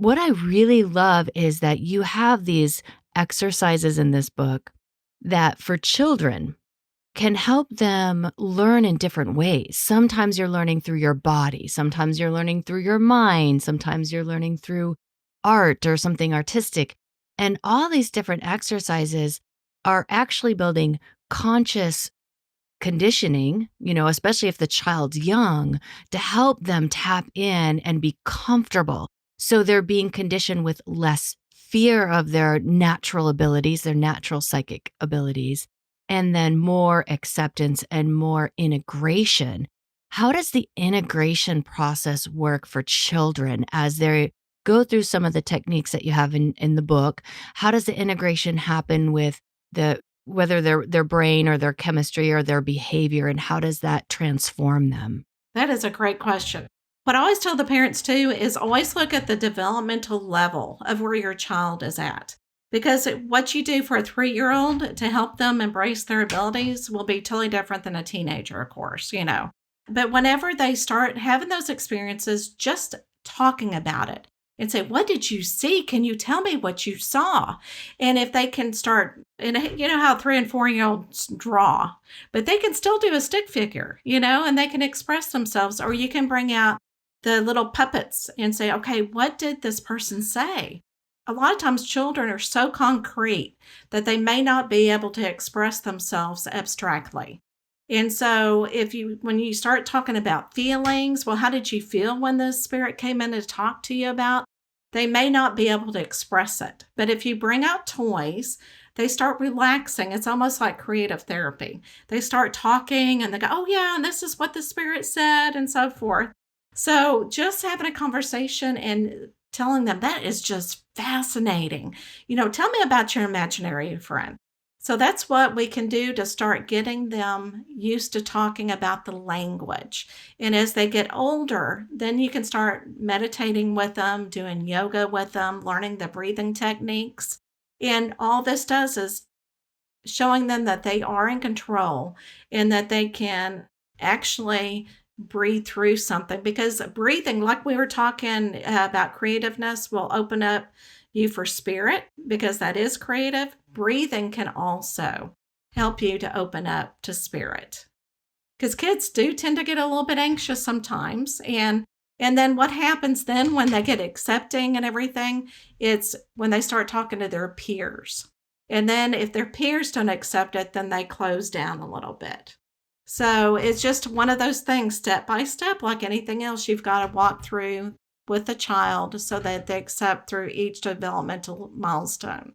what I really love is that you have these exercises in this book that for children can help them learn in different ways. Sometimes you're learning through your body, sometimes you're learning through your mind, sometimes you're learning through art or something artistic. And all these different exercises are actually building conscious conditioning, especially if the child's young, to help them tap in and be comfortable. So they're being conditioned with less fear of their natural abilities, their natural psychic abilities, and then more acceptance and more integration. How does the integration process work for children as they go through some of the techniques that you have in the book? How does the integration happen with the whether their brain or their chemistry or their behavior, and how does that transform them? That is a great question. What I always tell the parents too is always look at the developmental level of where your child is at. Because what you do for a 3-year-old to help them embrace their abilities will be totally different than a teenager, of course. But whenever they start having those experiences, just talking about it and say, "What did you see? Can you tell me what you saw?" And if they can start, and you know how 3 and 4-year-olds draw, but they can still do a stick figure, and they can express themselves. Or you can bring out the little puppets and say, "Okay, what did this person say?" A lot of times children are so concrete that they may not be able to express themselves abstractly. And so when you start talking about feelings, well, how did you feel when the spirit came in to talk to you about? They may not be able to express it. But if you bring out toys, they start relaxing. It's almost like creative therapy. They start talking and they go, "Oh yeah, and this is what the spirit said," and so forth. So just having a conversation and telling them that is just fascinating. Tell me about your imaginary friend. So that's what we can do to start getting them used to talking about the language. And as they get older, then you can start meditating with them, doing yoga with them, learning the breathing techniques. And all this does is showing them that they are in control and that they can actually breathe through something, because breathing, like we were talking about creativeness, will open up you for spirit because that is creative. Breathing can also help you to open up to spirit, because kids do tend to get a little bit anxious sometimes. And then what happens then when they get accepting and everything, it's when they start talking to their peers. And then if their peers don't accept it, then they close down a little bit. So it's just one of those things, step by step, like anything else, you've got to walk through with the child so that they accept through each developmental milestone.